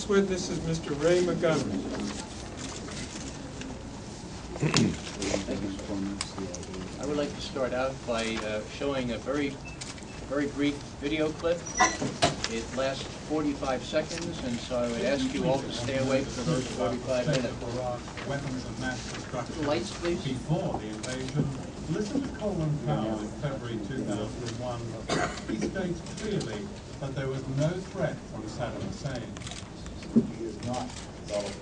witness is Mr. Ray Montgomery. I would like to start out by showing a very brief video clip. It lasts 45 seconds, and so I would ask you all to stay awake for those 45 minutes. Weapons of mass destruction. Lights, please. Before the invasion, listen to Colin Powell in February 2001. He states clearly that there was no threat from Saddam Hussein. He has not developed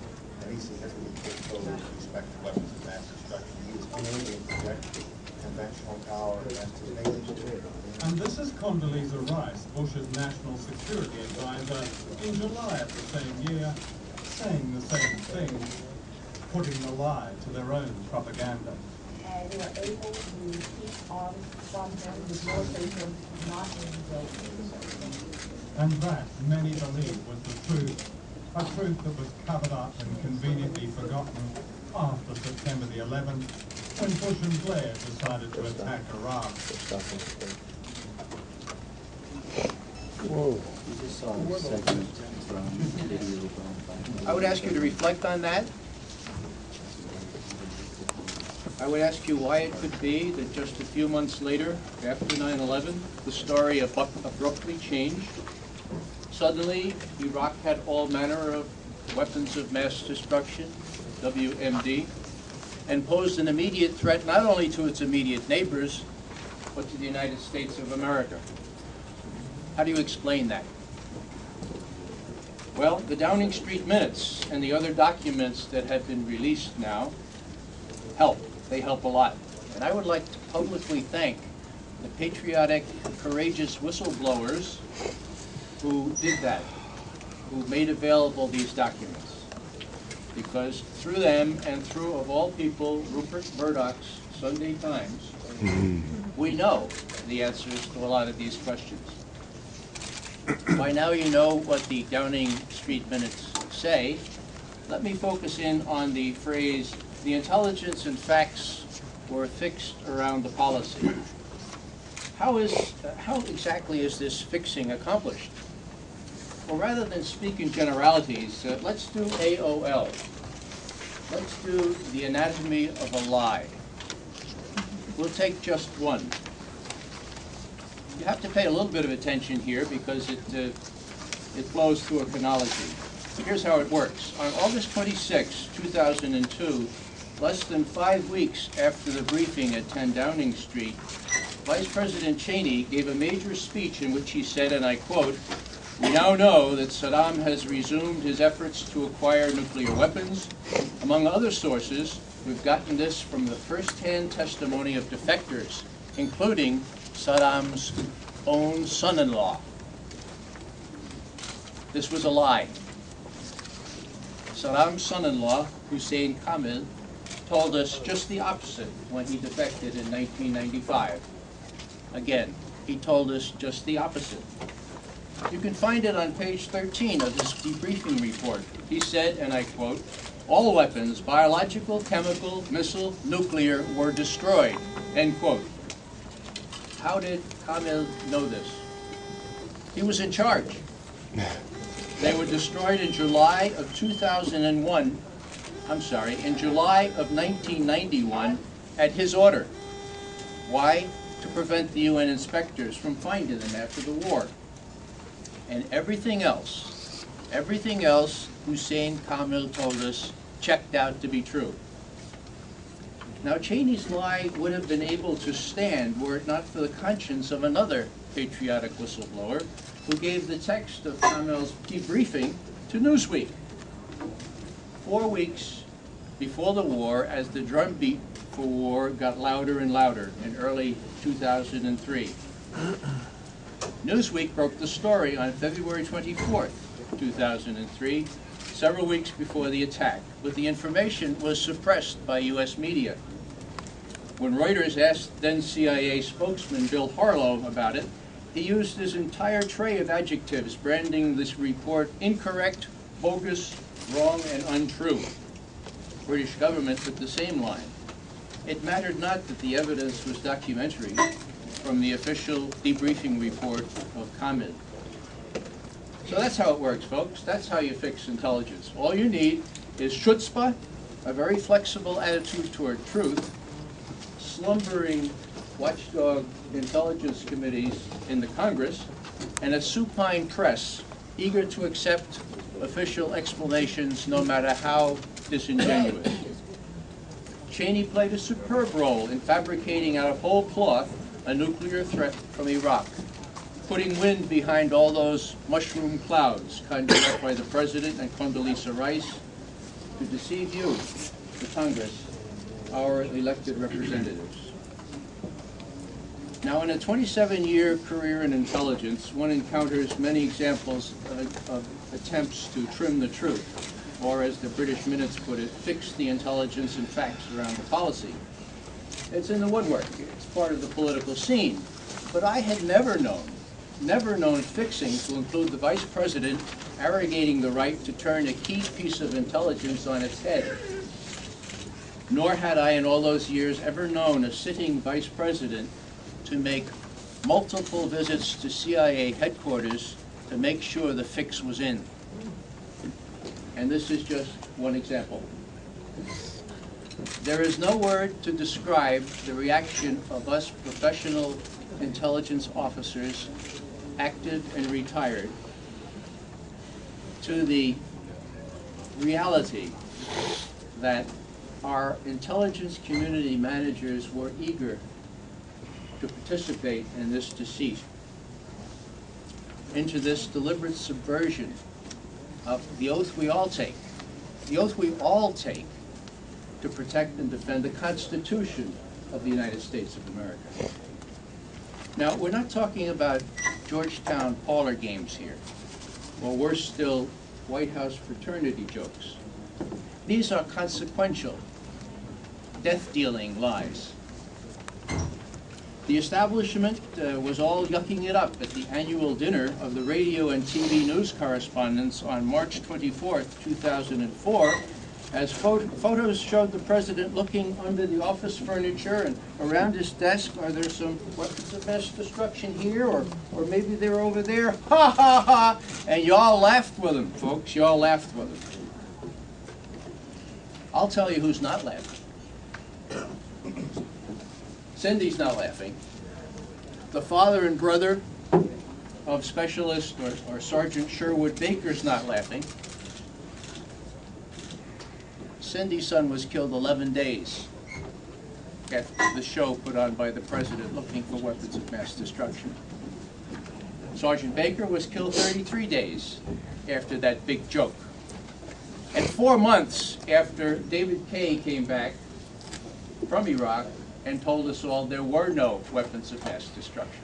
any significant capability with respect to weapons of mass destruction. He is unable to project conventional power against his neighbors. And this is Condoleezza Rice, Bush's national security advisor, in July of the same year, saying the same thing, putting the lie to their own propaganda. And they were able to keep arms from them with military not in the building. And that, many believe, was the truth, a truth that was covered up and conveniently forgotten after September the 11th, when Bush and Blair decided to attack Iraq. Whoa. I would ask you to reflect on that. I would ask you why it could be that just a few months later, after 9/11, the story abruptly changed. Suddenly, Iraq had all manner of weapons of mass destruction, WMD, and posed an immediate threat not only to its immediate neighbors, but to the United States of America. How do you explain that? Well, the Downing Street minutes and the other documents that have been released now help. They help a lot. And I would like to publicly thank the patriotic, courageous whistleblowers who did that, who made available these documents. Because through them and through, of all people, Rupert Murdoch's Sunday Times, we know the answers to a lot of these questions. By now you know what the Downing Street minutes say. Let me focus in on the phrase, the intelligence and facts were fixed around the policy. How exactly is this fixing accomplished? Well, rather than speak in generalities, let's do AOL. Let's do the anatomy of a lie. We'll take just one. You have to pay a little bit of attention here because it flows through a chronology. Here's how it works. On August 26, 2002, less than 5 weeks after the briefing at 10 Downing Street, Vice President Cheney gave a major speech in which he said, and I quote, "We now know that Saddam has resumed his efforts to acquire nuclear weapons. Among other sources, we've gotten this from the first-hand testimony of defectors, including Saddam's own son-in-law." This was a lie. Saddam's son-in-law, Hussein Kamil, told us just the opposite when he defected in 1995. Again, he told us just the opposite. You can find it on page 13 of this debriefing report. He said, and I quote, "All weapons, biological, chemical, missile, nuclear, were destroyed," end quote. How did Kamil know this? He was in charge. They were destroyed in July of 2001, in July of 1991 at his order. Why? To prevent the UN inspectors from finding them after the war. And everything else, Hussein Kamil told us, checked out to be true. Now, Cheney's lie would have been able to stand were it not for the conscience of another patriotic whistleblower who gave the text of Kamil's debriefing to Newsweek. 4 weeks before the war, as the drumbeat for war got louder and louder in early 2003. Newsweek broke the story on February 24th, 2003, several weeks before the attack, but the information was suppressed by U.S. media. When Reuters asked then CIA spokesman Bill Harlow about it, he used his entire tray of adjectives, branding this report incorrect, bogus, wrong, and untrue. British government took the same line. It mattered not that the evidence was documentary from the official debriefing report of Kamil. So that's how it works, folks. That's how you fix intelligence. All you need is chutzpah, a very flexible attitude toward truth, slumbering watchdog intelligence committees in the Congress, and a supine press eager to accept official explanations no matter how disingenuous. Cheney played a superb role in fabricating out of whole cloth a nuclear threat from Iraq, putting wind behind all those mushroom clouds conjured up by the President and Condoleezza Rice to deceive you, the Congress, our elected representatives. Now, in a 27-year career in intelligence, one encounters many examples of attempts to trim the truth, or as the British Minutes put it, fix the intelligence and facts around the policy. It's in the woodwork. It's part of the political scene. But I had never known fixing to include the Vice President arrogating the right to turn a key piece of intelligence on its head. Nor had I in all those years ever known a sitting Vice President to make multiple visits to CIA headquarters to make sure the fix was in. And this is just one example. There is no word to describe the reaction of us professional intelligence officers, active and retired, to the reality that our intelligence community managers were eager to participate in this deceit, into this deliberate subversion of the oath we all take, to protect and defend the Constitution of the United States of America. Now, we're not talking about Georgetown parlor games here, or worse still, White House fraternity jokes. These are consequential, death-dealing lies. The establishment was all yucking it up at the annual dinner of the radio and TV news correspondents on March 24th, 2004, as photos showed the president looking under the office furniture, and around his desk, are there some weapons of mass destruction here, or maybe they're over there? Ha ha ha! And y'all laughed with him, folks. Y'all laughed with him. I'll tell you who's not laughing. Cindy's not laughing. The father and brother of Specialist or Sergeant Sherwood Baker's not laughing. Cindy's son was killed 11 days after the show put on by the president looking for weapons of mass destruction. Sergeant Baker was killed 33 days after that big joke. And 4 months after David Kay came back from Iraq and told us all there were no weapons of mass destruction.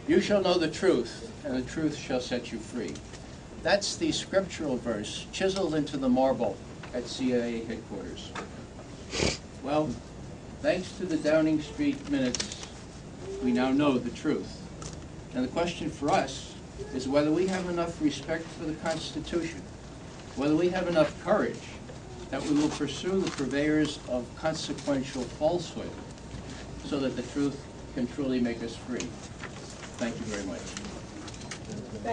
You shall know the truth, and the truth shall set you free. That's the scriptural verse chiseled into the marble at CIA headquarters. Well, thanks to the Downing Street minutes, we now know the truth. And the question for us is whether we have enough respect for the Constitution, whether we have enough courage that we will pursue the purveyors of consequential falsehood so that the truth can truly make us free. Thank you very much.